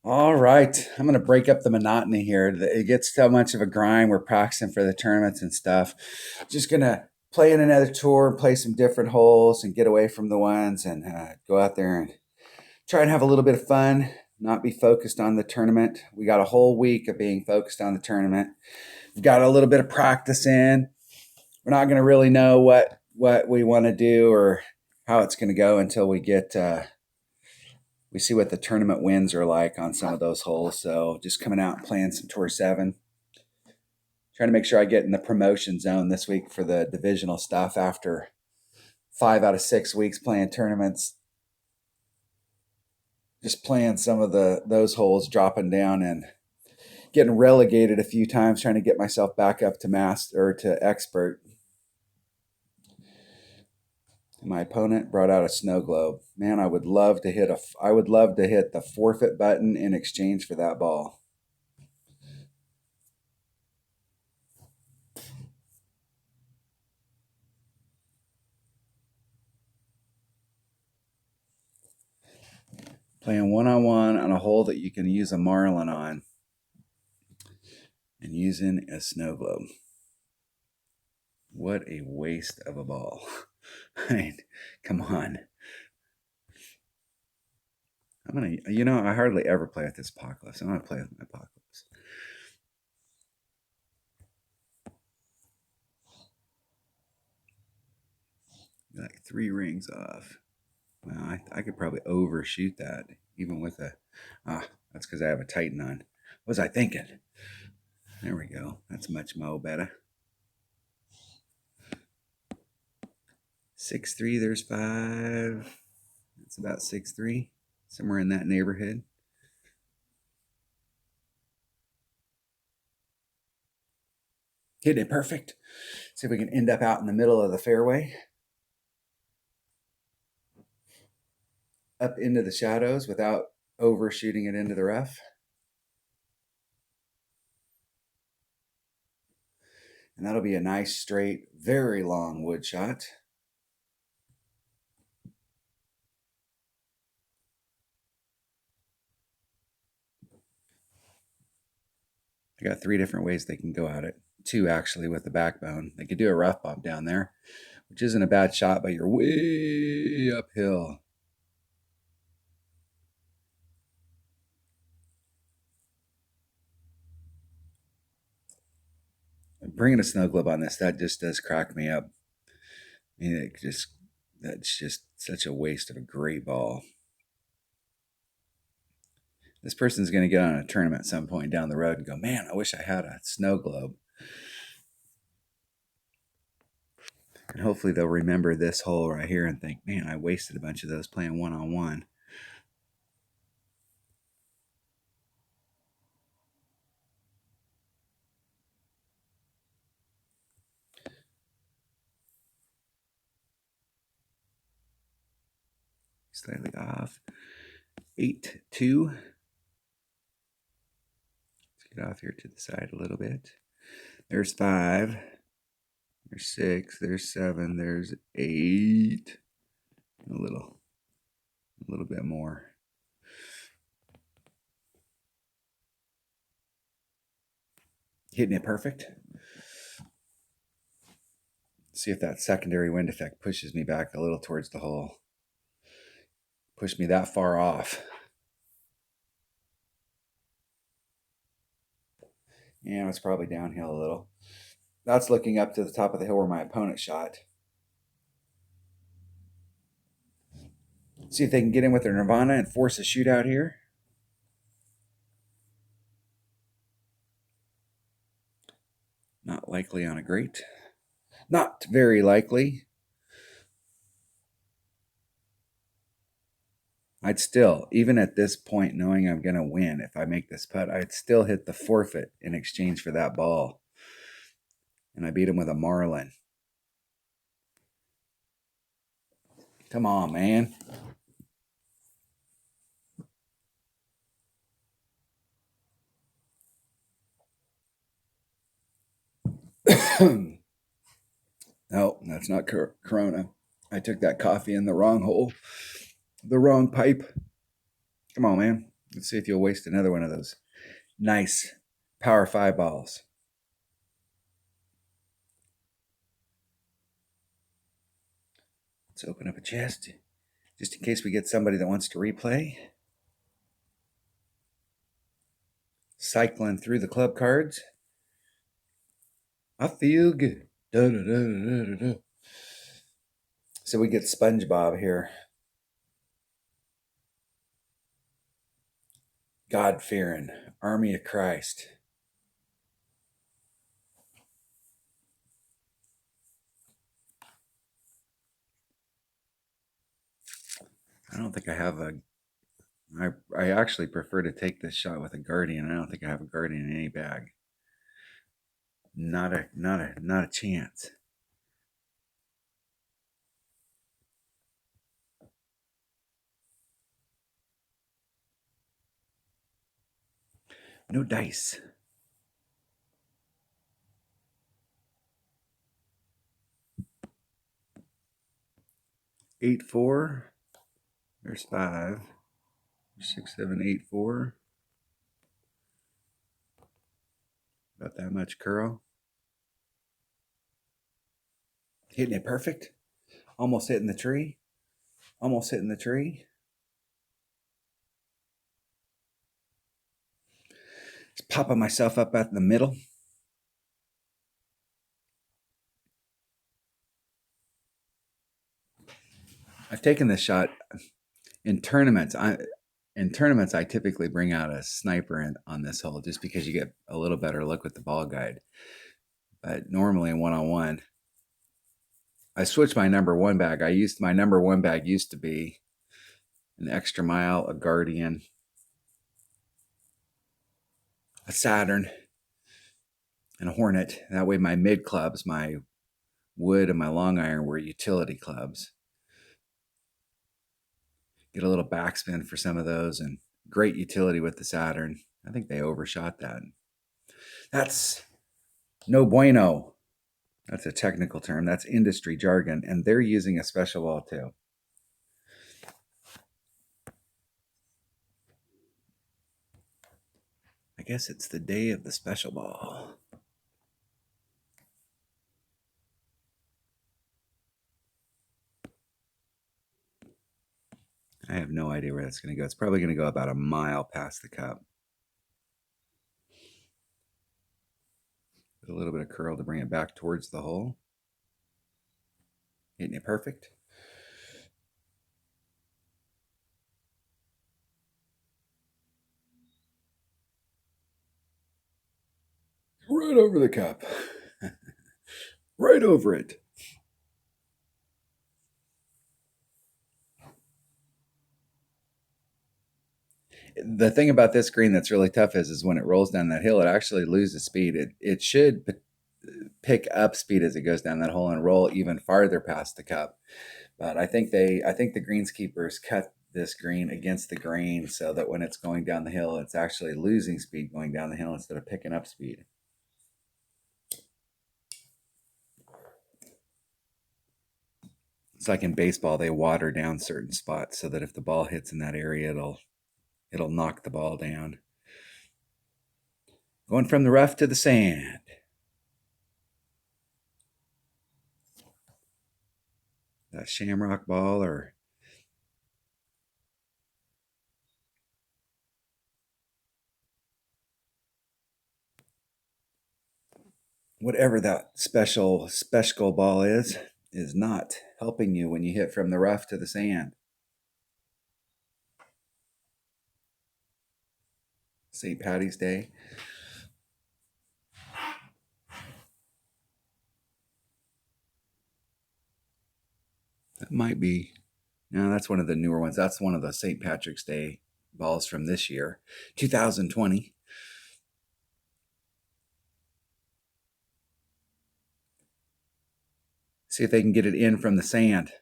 All right. I'm going to break up the monotony here. It gets so much of a grind. We're practicing for the tournaments and stuff. Just going to play in another tour, play some different holes and get away from the ones and go out there and try and have a little bit of fun, not be focused on the tournament. We got a whole week of being focused on the tournament. We've got a little bit of practice in. We're not going to really know what we want to do or how it's going to go until we see what the tournament wins are like on some of those holes. So just coming out and playing some Tour 7. Trying to make sure I get in the promotion zone this week for the divisional stuff after 5 out of 6 weeks playing tournaments. Just playing some of those holes, dropping down and getting relegated a few times, trying to get myself back up to master or to expert. My opponent brought out a snow globe. Man, I would love to hit the forfeit button in exchange for that ball. Playing one-on-one on a hole that you can use a marlin on and using a snow globe. What a waste of a ball. I mean, come on. I hardly ever play with this Apocalypse. I'm gonna play with my Apocalypse. Like 3 rings off. Well, I could probably overshoot that, even with that's because I have a Titan on. What was I thinking? There we go. That's much better. 6-3, there's 5. It's about 6-3, somewhere in that neighborhood. Hitting it perfect. See if we can end up out in the middle of the fairway. Up into the shadows without overshooting it into the rough. And that'll be a nice, straight, very long wood shot. I got 3 different ways they can go at it. 2 actually with the backbone. They could do a rough bump down there, which isn't a bad shot, but you're way uphill. Bringing a snow globe on this, that just does crack me up. I mean, that's just such a waste of a great ball. This person's going to get on a tournament at some point down the road and go, man, I wish I had a snow globe. And hopefully they'll remember this hole right here and think, man, I wasted a bunch of those playing one-on-one. Slightly off. 8-2. Let's get off here to the side a little bit. There's 5. There's 6. There's 7. There's 8. A little bit more. Hitting it perfect. See if that secondary wind effect pushes me back a little towards the hole. Push me that far off. Yeah, it's probably downhill a little. That's looking up to the top of the hill where my opponent shot. See if they can get in with their Nirvana and force a shootout here. Not likely on a great. Not very likely. I'd still, even at this point, knowing I'm going to win, if I make this putt, I'd still hit the forfeit in exchange for that ball. And I beat him with a Marlin. Come on, man. No, that's not Corona. I took that coffee in the wrong hole, the wrong pipe. Come on, man. Let's see if you'll waste another one of those nice Power 5 balls. Let's open up a chest just in case we get somebody that wants to replay. Cycling through the club cards. I feel good. Da, da, da, da, da, da. So we get SpongeBob here. God-fearing, Army of Christ. I don't think I have a... I actually prefer to take this shot with a Guardian. I don't think I have a Guardian in any bag. Not a chance. No dice. 8, 4. There's 5. 6, 7, 8, 4. About that much curl. Hitting it perfect. Almost hitting the tree. Almost hitting the tree. Just popping myself up at the middle. I've taken this shot in tournaments. I typically bring out a sniper on this hole just because you get a little better look with the ball guide. But normally in one-on-one, I switched my number one bag. My number one bag used to be an Extra Mile, a Guardian, a Saturn, and a Hornet. That way my mid clubs, my wood and my long iron, were utility clubs. Get a little backspin for some of those, and great utility with the Saturn. I think they overshot that. That's no bueno. That's a technical term. That's industry jargon, and they're using a special ball too. I guess it's the day of the special ball. I have no idea where that's going to go. It's probably going to go about a mile past the cup. With a little bit of curl to bring it back towards the hole. Hitting it perfect. Right over the cup. Right over it. The thing about this green that's really tough is when it rolls down that hill, it actually loses speed. It should pick up speed as it goes down that hole and roll even farther past the cup. But I think the greenskeepers cut this green against the grain so that when it's going down the hill, it's actually losing speed going down the hill instead of picking up speed. It's like in baseball, they water down certain spots so that if the ball hits in that area, it'll knock the ball down. Going from the rough to the sand. That shamrock ball or whatever that special ball is not helping you when you hit from the rough to the sand. St. Patty's Day. That might be. No, that's one of the newer ones. That's one of the St. Patrick's Day balls from this year, 2020. See if they can get it in from the sand.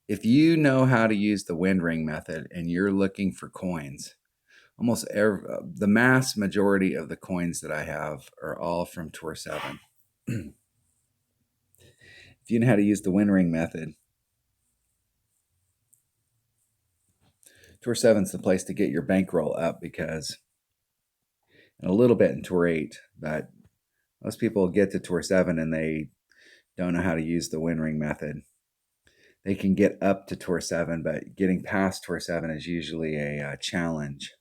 If you know how to use the wind ring method and you're looking for coins, the mass majority of the coins that I have are all from Tour 7. If you know how to use the wind ring method, Tour 7's the place to get your bankroll up because, and a little bit in Tour 8, but most people get to Tour 7 and they don't know how to use the win ring method. They can get up to Tour 7, but getting past Tour 7 is usually a challenge.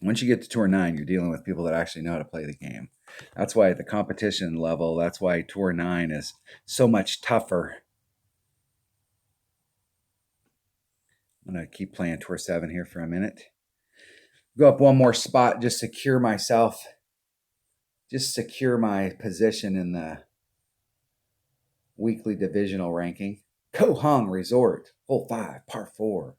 Once you get to Tour 9, you're dealing with people that actually know how to play the game. That's why the competition level, that's why Tour 9 is so much tougher. I'm going to keep playing Tour 7 here for a minute. Go up one more spot, just secure myself. Just secure my position in the weekly divisional ranking. Koh Hong Resort, hole 5, par 4.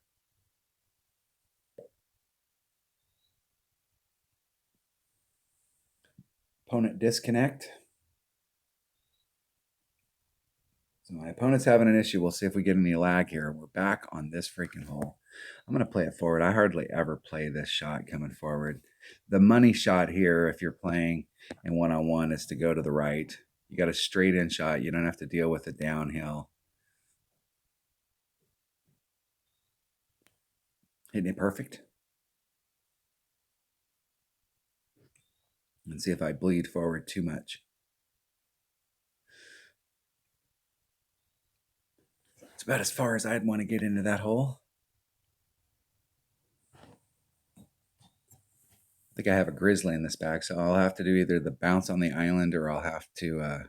Opponent disconnect. So my opponent's having an issue. We'll see if we get any lag here. We're back on this freaking hole. I'm going to play it forward. I hardly ever play this shot coming forward. The money shot here, if you're playing in one-on-one, is to go to the right. You got a straight in shot. You don't have to deal with the downhill. Hitting it perfect. And see if I bleed forward too much. It's about as far as I'd want to get into that hole. I think I have a grizzly in this bag, so I'll have to do either the bounce on the island or I'll have to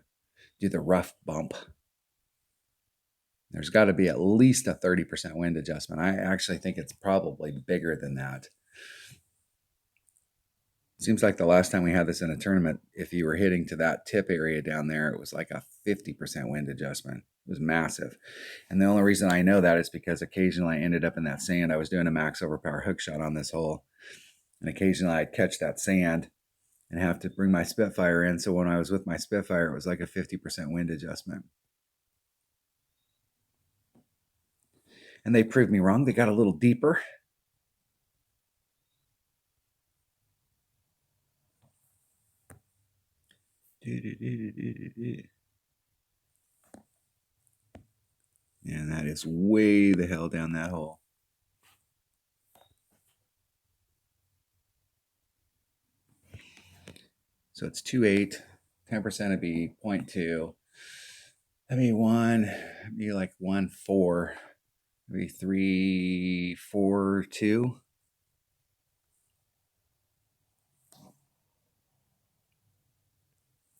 do the rough bump. There's got to be at least a 30% wind adjustment. I actually think it's probably bigger than that. Seems like the last time we had this in a tournament, if you were hitting to that tip area down there, it was like a 50% wind adjustment. It was massive. And the only reason I know that is because occasionally I ended up in that sand. I was doing a max overpower hook shot on this hole. And occasionally I'd catch that sand and have to bring my Spitfire in. So when I was with my Spitfire, it was like a 50% wind adjustment. And they proved me wrong. They got a little deeper. And that is way the hell down that hole. So it's 2.8, 10% would be 0.2. That'd be 1, that'd be like 1.4, maybe 3.42.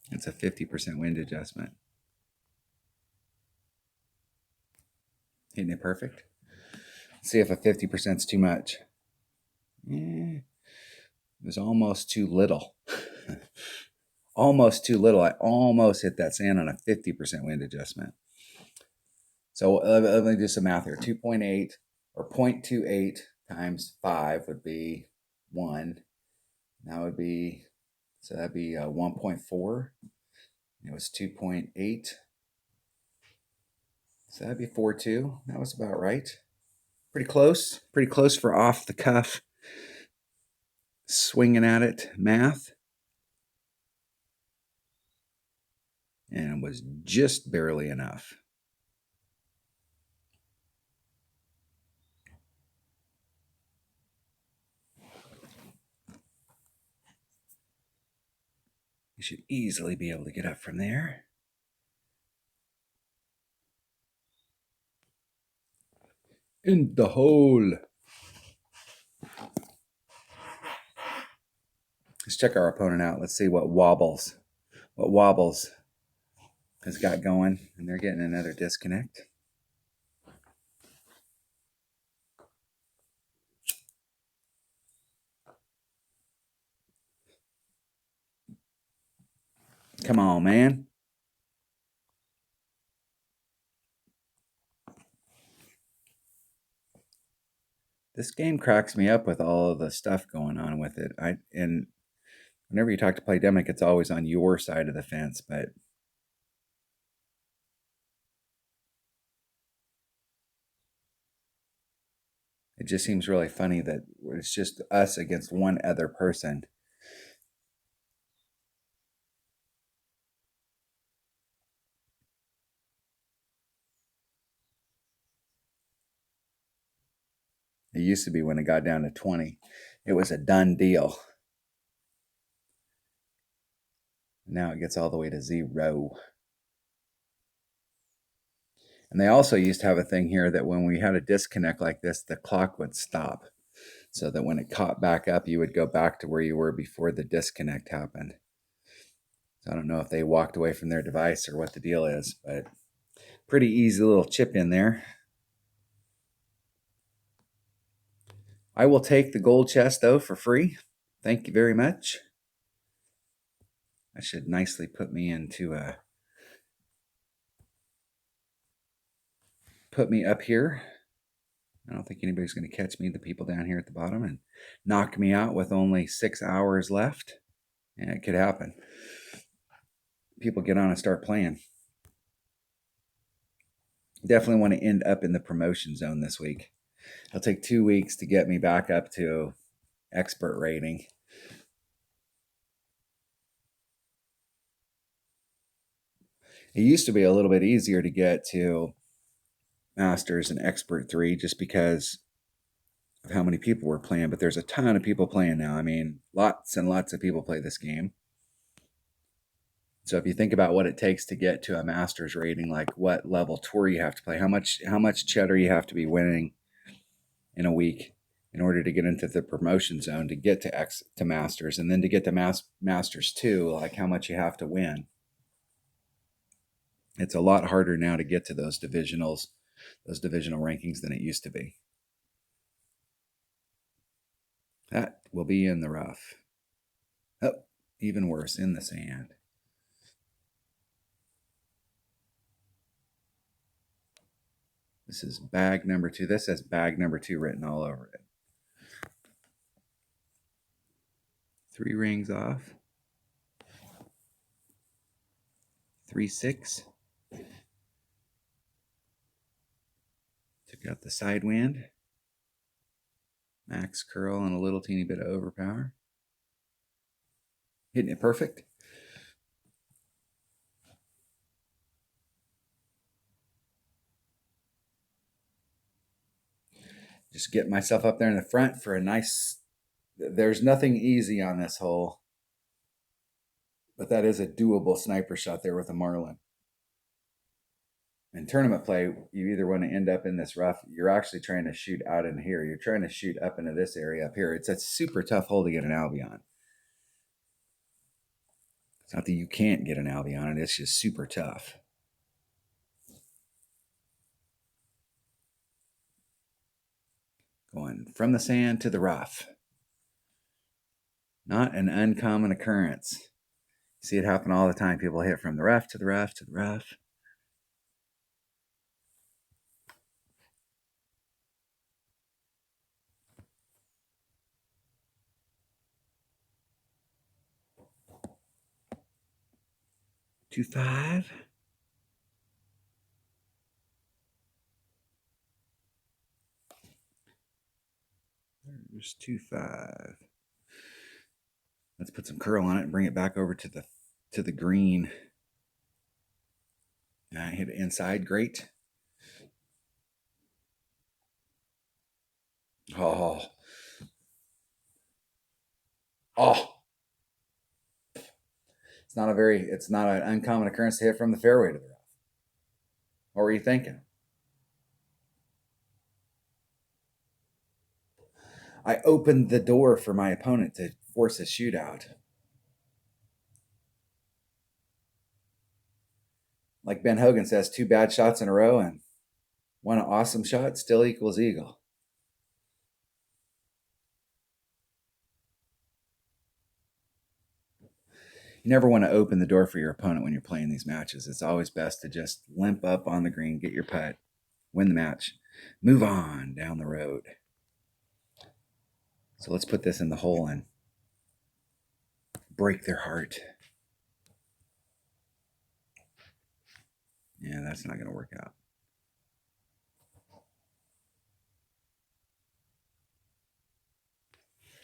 It's a 50% wind adjustment. Hitting it perfect. Let's see if a 50% is too much. It was almost too little. Almost too little. I almost hit that sand on a 50% wind adjustment. So let me do some math here. 2.8 or 0.28 times 5 would be 1. That would be, so that'd be 1.4. It was 2.8. So that'd be 4.2. That was about right. Pretty close. Pretty close for off the cuff. Swinging at it math. And it was just barely enough. You should easily be able to get up from there. In the hole. Let's check our opponent out. Let's see what wobbles has got going. And they're getting another disconnect. Come on, man. This game cracks me up with all of the stuff going on with it. And whenever you talk to Playdemic, it's always on your side of the fence, but it just seems really funny that it's just us against one other person. It used to be when it got down to 20, it was a done deal. Now it gets all the way to 0. And they also used to have a thing here that when we had a disconnect like this, the clock would stop. So that when it caught back up, you would go back to where you were before the disconnect happened. So I don't know if they walked away from their device or what the deal is, but pretty easy little chip in there. I will take the gold chest, though, for free. Thank you very much. That should nicely put me into put me up here. I don't think anybody's going to catch me, the people down here at the bottom, and knock me out with only 6 hours left. Yeah, it could happen. People get on and start playing. Definitely want to end up in the promotion zone this week. It'll take 2 weeks to get me back up to expert rating. It used to be a little bit easier to get to Masters and Expert 3 just because of how many people were playing, but there's a ton of people playing now. I mean, lots and lots of people play this game. So if you think about what it takes to get to a Masters rating, like what level tour you have to play, how much cheddar you have to be winning in a week in order to get into the promotion zone to get to Masters, and then to get to Masters 2, like how much you have to win. It's a lot harder now to get to those divisional rankings than it used to be. That will be in the rough. Oh, even worse, in the sand. This is bag number 2. This has bag number 2 written all over it. 3 rings off. 3-6. Took out the side wind. Max curl and a little teeny bit of overpower. Hitting it perfect. Just getting myself up there in the front for a nice... There's nothing easy on this hole, but that is a doable sniper shot there with a Marlin. In tournament play, you either want to end up in this rough. You're actually trying to shoot out in here. You're trying to shoot up into this area up here. It's a super tough hole to get an Albion. It's not that you can't get an Albion. It's just super tough. Going from the sand to the rough. Not an uncommon occurrence. You see it happen all the time. People hit from the rough to the rough to the rough. Two five. There's 2-5. Let's put some curl on it and bring it back over to the green. I hit it inside, great. Oh. It's not an uncommon occurrence to hit from the fairway to the rough. What were you thinking? I opened the door for my opponent to force a shootout. Like Ben Hogan says, 2 bad shots in a row and 1 awesome shot still equals eagle. You never want to open the door for your opponent when you're playing these matches. It's always best to just limp up on the green, get your putt, win the match, move on down the road. So let's put this in the hole and break their heart. Yeah, that's not going to work out.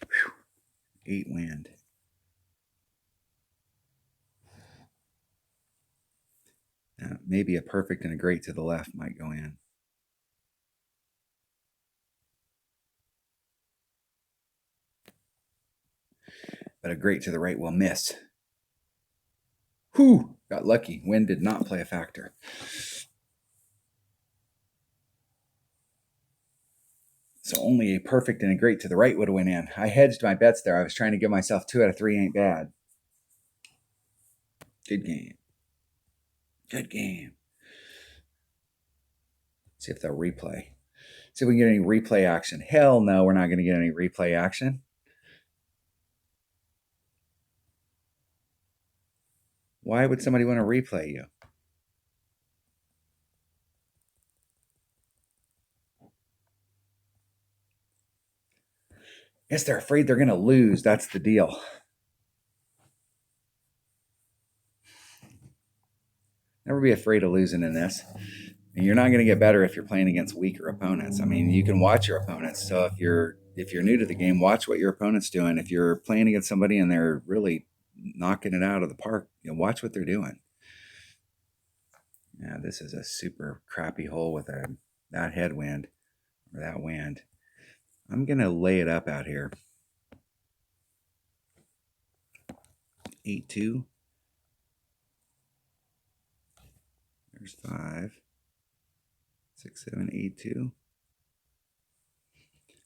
Whew. 8 wind. Now, maybe a perfect and a great to the left might go in. but a great to the right will miss. Whew, got lucky. Wind did not play a factor. So only a perfect and a great to the right would have went in. I hedged my bets there. I was trying to give myself 2 out of 3 ain't bad. Good game. Good game. See if they'll replay. See if we can get any replay action. Hell no, we're not going to get any replay action. Why would somebody want to replay you? I guess they're afraid they're going to lose. That's the deal. Never be afraid of losing in this. And you're not going to get better if you're playing against weaker opponents. I mean, you can watch your opponents. So if you're new to the game, watch what your opponent's doing. If you're playing against somebody and they're really knocking it out of the park, watch what they're doing. Yeah, this is a super crappy hole with that headwind or that wind. I'm going to lay it up out here. 8-2. There's 5. 6, 7, 8, 2.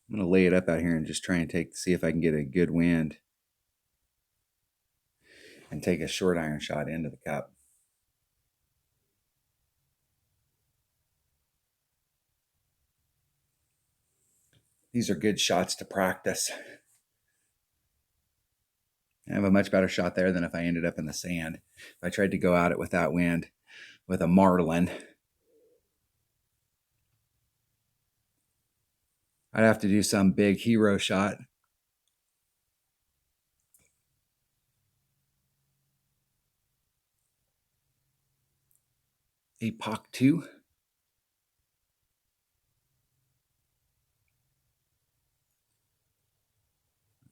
I'm going to lay it up out here and just try and see if I can get a good wind and take a short iron shot into the cup. These are good shots to practice. I have a much better shot there than if I ended up in the sand. If I tried to go at it with that wind with a marlin, I'd have to do some big hero shot. Apoc 2.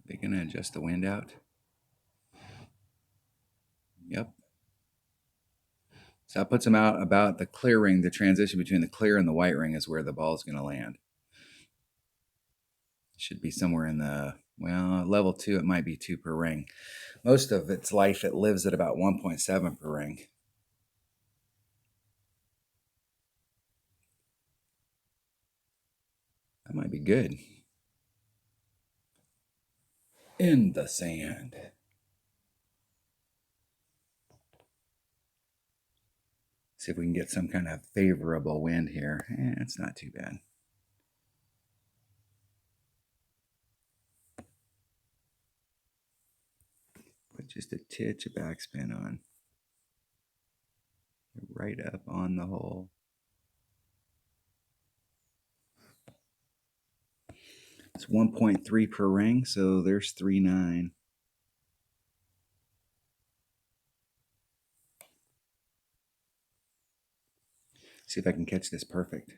They're going to adjust the wind out. Yep. So that puts them out about the clear ring. The transition between the clear and the white ring is where the ball is going to land. Should be somewhere in the, level 2, it might be 2 per ring. Most of its life, it lives at about 1.7 per ring. That might be good. In the sand. See if we can get some kind of favorable wind here. It's not too bad. Put just a titch of backspin on. Right up on the hole. It's 1.3 per ring, so there's 3.9. See if I can catch this perfect.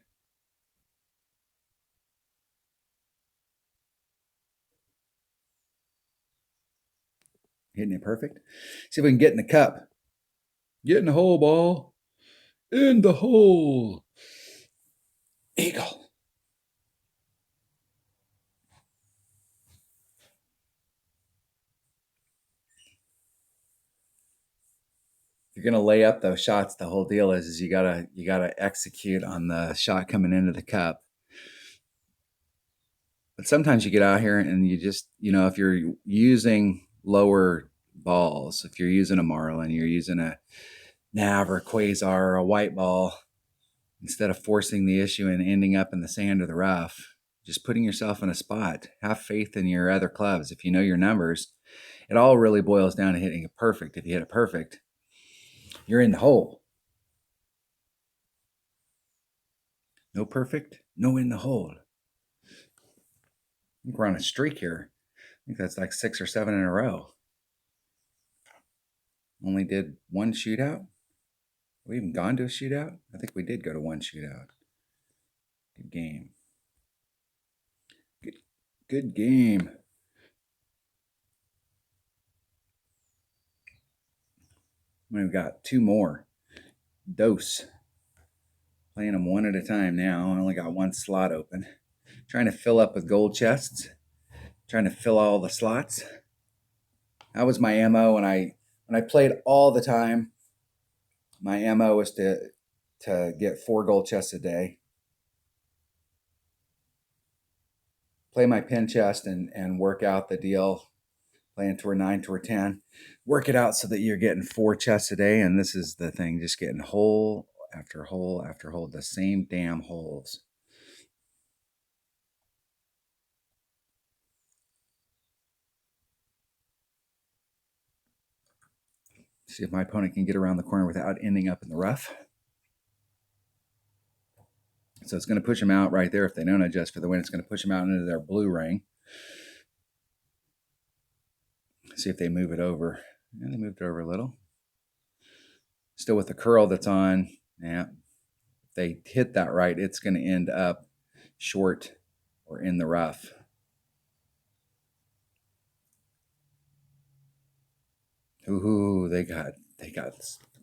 Hitting it perfect. See if we can get in the cup. Get in the hole, ball. In the hole. Eagle. You're gonna lay up those shots. The whole deal is you gotta execute on the shot coming into the cup. But sometimes you get out here and you just, if you're using lower balls, if you're using a marlin, you're using a nav or a quasar or a white ball, instead of forcing the issue and ending up in the sand or the rough, just putting yourself in a spot. Have faith in your other clubs. If you know your numbers, it all really boils down to hitting it perfect. If you hit it perfect, you're in the hole. No perfect, no in the hole. I think we're on a streak here. I think that's like 6 or 7 in a row. Only did one shootout. Have we even gone to a shootout? I think we did go to one shootout. Good game. Good game. We've got 2 more. Dose. Playing them one at a time now. I only got 1 slot open. Trying to fill up with gold chests. Trying to fill all the slots. That was my MO when I played all the time. My MO was to get 4 gold chests a day. Play my pin chest and work out the deal. Playing tour 9, tour 10. Work it out so that you're getting 4 chests a day. And this is the thing, just getting hole after hole after hole, the same damn holes. See if my opponent can get around the corner without ending up in the rough. So it's going to push them out right there. If they don't adjust for the wind, it's going to push them out into their blue ring. See if they move it over. And they moved it over a little. Still with the curl that's on. Yeah. If they hit that right, it's going to end up short or in the rough. Ooh, they got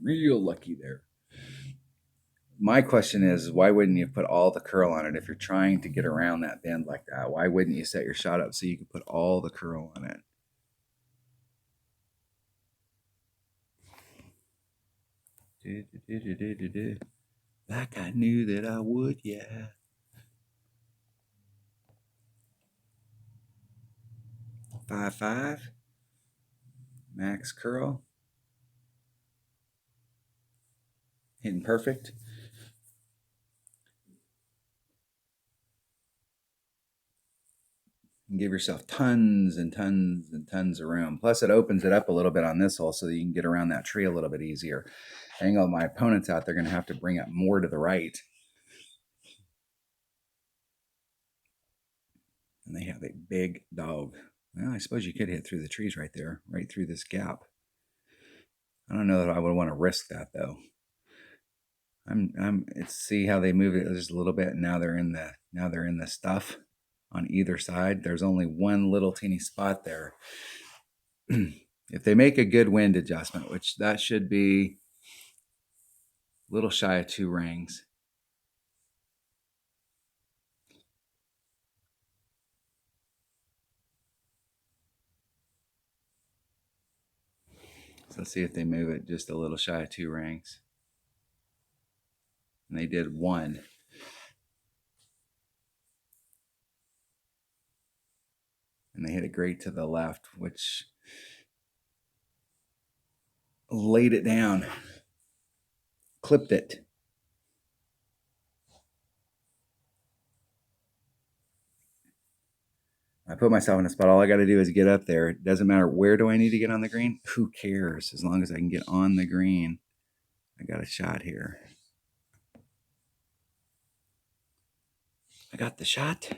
real lucky there. My question is, why wouldn't you put all the curl on it if you're trying to get around that bend like that? Why wouldn't you set your shot up so you could put all the curl on it? Like I knew that I would, yeah. Five. Max curl. Hitting perfect. And give yourself tons and tons and tons of room. Plus, it opens it up a little bit on this hole so that you can get around that tree a little bit easier. Hang all my opponents out, they're going to have to bring up more to the right. And they have a big dog. Well, I suppose you could hit through the trees right there, right through this gap. I don't know that I would want to risk that though. It's see how they move it just a little bit, and now they're in the stuff on either side. There's only one little teeny spot there. If they make a good wind adjustment, which that should be a little shy of 2 rings. So let's see if they move it just a little shy of 2 rings. And they did 1. And they hit it great to the left, which laid it down, clipped it. I put myself in a spot. All I got to do is get up there. It doesn't matter where do I need to get on the green. Who cares? As long as I can get on the green, I got a shot here. I got the shot.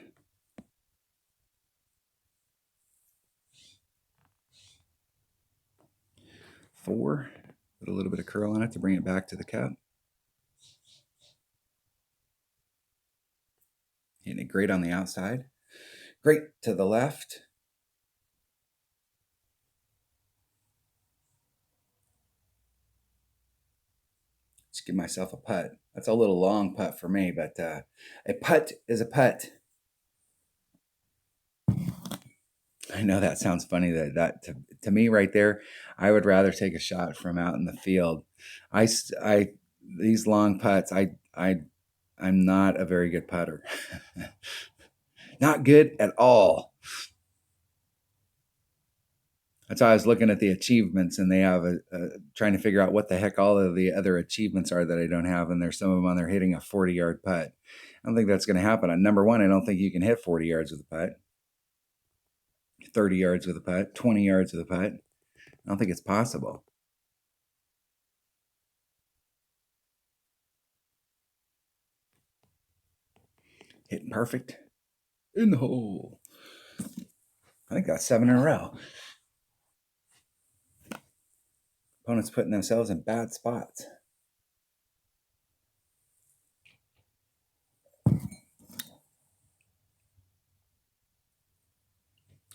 Four. Put a little bit of curl on it to bring it back to the cup. Hitting it great on the outside. Great to the left. Just give myself a putt. That's a little long putt for me, but a putt is a putt. I know that sounds funny. That to me right there, I would rather take a shot from out in the field. These long putts, I'm not a very good putter. Not good at all. That's why I was looking at the achievements, and they have trying to figure out what the heck all of the other achievements are that I don't have, and there's some of them on there hitting a 40-yard putt. I don't think that's going to happen. Number one, I don't think you can hit 40 yards with a putt, 30 yards with a putt, 20 yards with a putt. I don't think it's possible. Hitting perfect in the hole. I think that's 7 in a row. Opponents putting themselves in bad spots.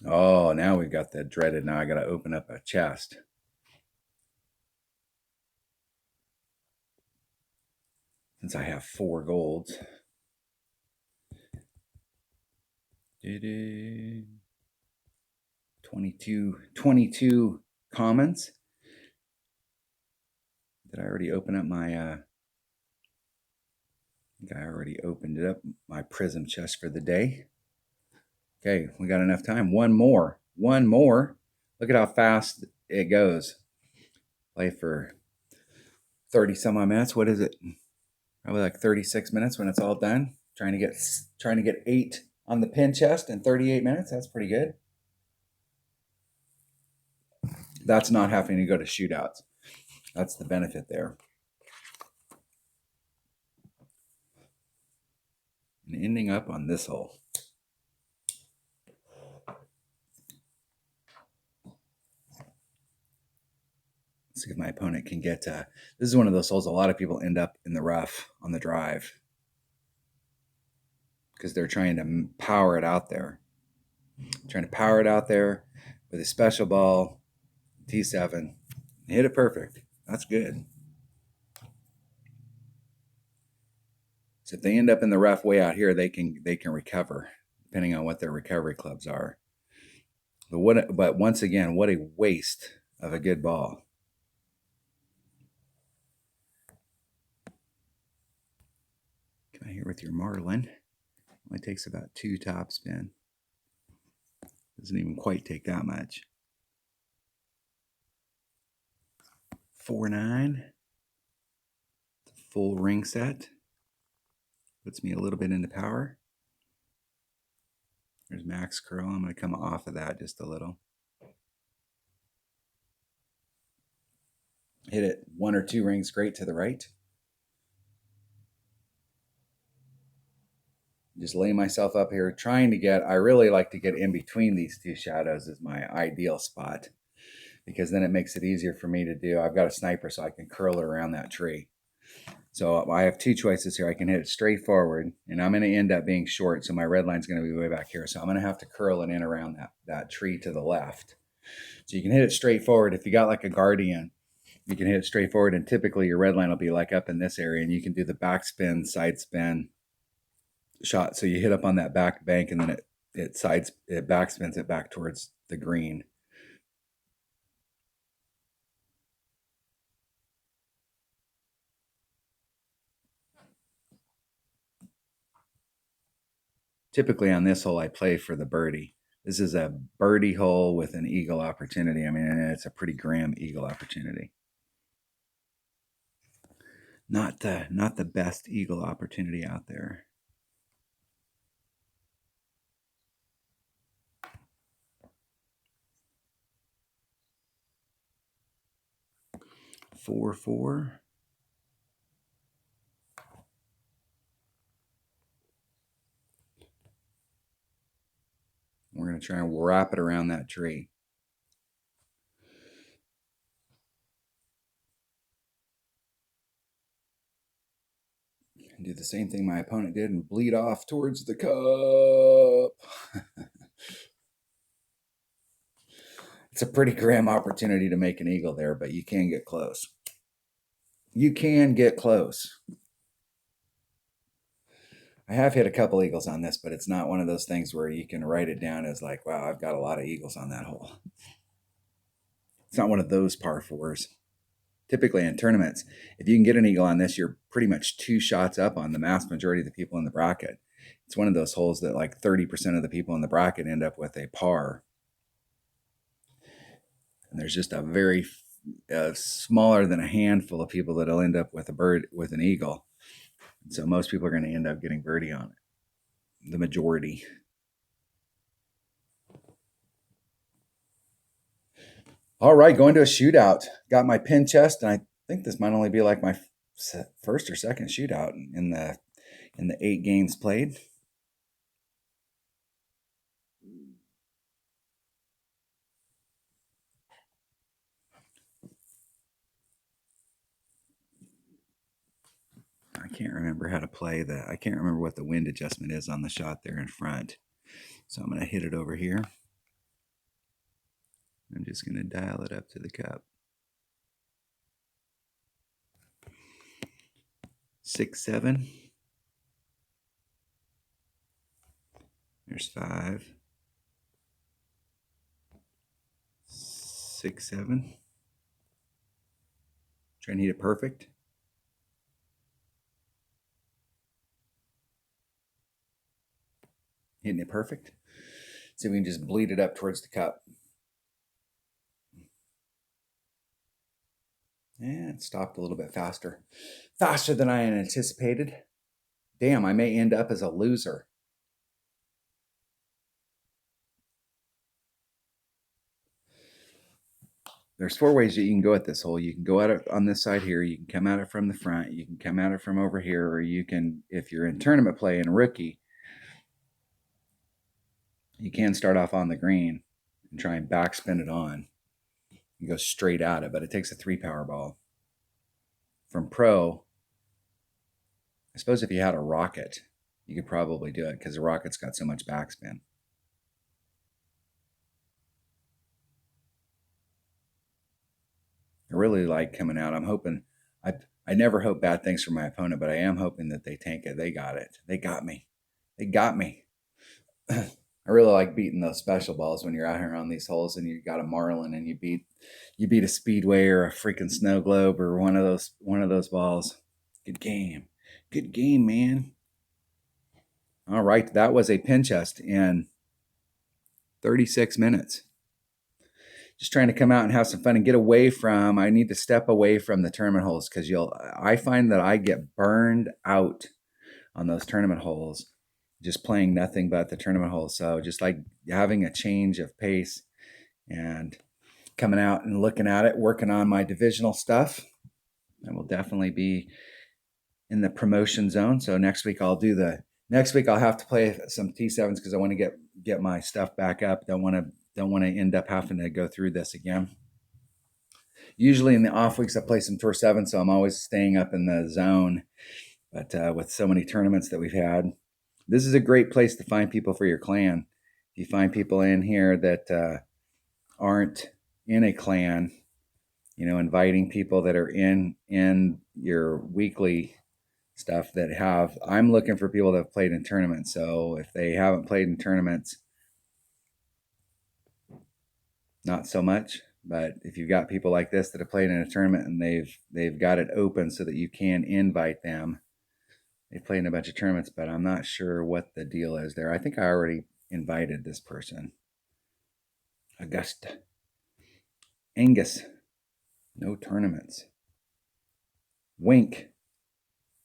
Oh, now we've got the dreaded. Now I got to open up a chest. Since I have 4 golds. 22 commons. Did I already open up my, I think I already opened it up, my prism chest for the day. Okay, we got enough time. One more. Look at how fast it goes. Play for 30 some odd minutes. What is it? Probably like 36 minutes when it's all done. Trying to get 8 on the pin chest in 38 minutes. That's pretty good. That's not having to go to shootouts. That's the benefit there. And ending up on this hole. Let's see if my opponent can get this is one of those holes a lot of people end up in the rough on the drive because they're trying to power it out there. Trying to power it out there with a special ball, T7. Hit it perfect. That's good. So if they end up in the rough way out here, they can recover, depending on what their recovery clubs are. But once again, what a waste of a good ball. Come out here with your Marlin. Only takes about 2 top spin. Doesn't even quite take that much. 4-9. Full ring set. Puts me a little bit into power. There's max curl. I'm going to come off of that just a little. Hit it 1 or 2 rings great to the right. Just lay myself up here, trying to get, I really like to get in between these 2 shadows is my ideal spot, because then it makes it easier for me to do. I've got a sniper, so I can curl it around that tree. So I have 2 choices here. I can hit it straight forward, and I'm going to end up being short, so my red line's going to be way back here. So I'm going to have to curl it in around that tree to the left. So you can hit it straight forward. If you got like a guardian, you can hit it straight forward, and typically your red line will be like up in this area, and you can do the backspin, side spin shot. So you hit up on that back bank, and then it backspins it back towards the green. Typically on this hole, I play for the birdie. This is a birdie hole with an eagle opportunity. I mean, it's a pretty grim eagle opportunity. Not the best eagle opportunity out there. Four. We're going to try and wrap it around that tree. And do the same thing my opponent did and bleed off towards the cup. It's a pretty grim opportunity to make an eagle there, but you can get close. You can get close. I have hit a couple eagles on this, but it's not one of those things where you can write it down as like, wow, I've got a lot of eagles on that hole. It's not one of those par fours. Typically in tournaments, if you can get an eagle on this, you're pretty much 2 shots up on the vast majority of the people in the bracket. It's one of those holes that like 30% of the people in the bracket end up with a par. And there's just a very smaller than a handful of people that'll end up with an eagle. And so most people are going to end up getting birdie on it. The majority. All right, going to a shootout. Got my pin chest, and I think this might only be like my first or second shootout in the 8 games played. I can't remember how to play that. I can't remember what the wind adjustment is on the shot there in front. So I'm going to hit it over here. I'm just going to dial it up to the cup. 6, 7. There's 5. 6, 7. Trying to hit it perfect. Hitting it perfect. See if we can just bleed it up towards the cup. And it stopped a little bit faster. Faster than I had anticipated. Damn, I may end up as a loser. There's 4 ways that you can go at this hole. You can go at it on this side here. You can come at it from the front. You can come at it from over here. Or you can, if you're in tournament play and rookie, you can start off on the green and try and backspin it on. You go straight at it, but it takes a 3 power ball. From pro, I suppose if you had a rocket, you could probably do it because the rocket's got so much backspin. I really like coming out. I'm hoping, I never hope bad things for my opponent, but I am hoping that they tank it. They got it. They got me. They got me. I really like beating those special balls when you're out here on these holes and you got a Marlin and you beat a Speedway or a freaking Snow Globe or one of those balls. Good game. Good game, man. All right, that was a Pinchest in 36 minutes. Just trying to come out and have some fun and get away from, I need to step away from the tournament holes because I find that I get burned out on those tournament holes just playing nothing but the tournament holes. So just like having a change of pace and coming out and looking at it, working on my divisional stuff. I will definitely be in the promotion zone. So next week I'll have to play some T7s because I want to get my stuff back up. Don't want to end up having to go through this again. Usually in the off weeks I play some Tour 7, so I'm always staying up in the zone. But with so many tournaments that we've had, this is a great place to find people for your clan. If you find people in here that aren't in a clan, inviting people that are in your weekly stuff that have, I'm looking for people that have played in tournaments. So if they haven't played in tournaments, not so much. But if you've got people like this that have played in a tournament and they've got it open so that you can invite them. They played in a bunch of tournaments, but I'm not sure what the deal is there. I think I already invited this person. Augusta. Angus. No tournaments. Wink.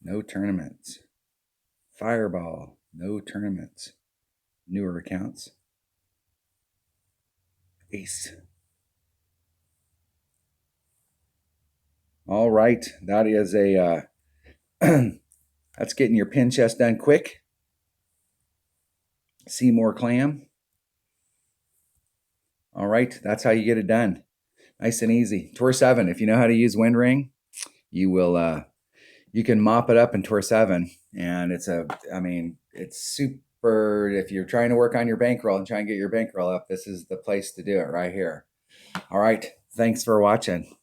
No tournaments. Fireball. No tournaments. Newer accounts. Ace. All right. That is a... that's getting your Pinchest done quick. Seymour Clam. All right. That's how you get it done. Nice and easy. Tour 7. If you know how to use Wind Ring, you will... you can mop it up in Tour 7, and it's super. If you're trying to work on your bankroll and try and get your bankroll up, this is the place to do it right here. All right. Thanks for watching.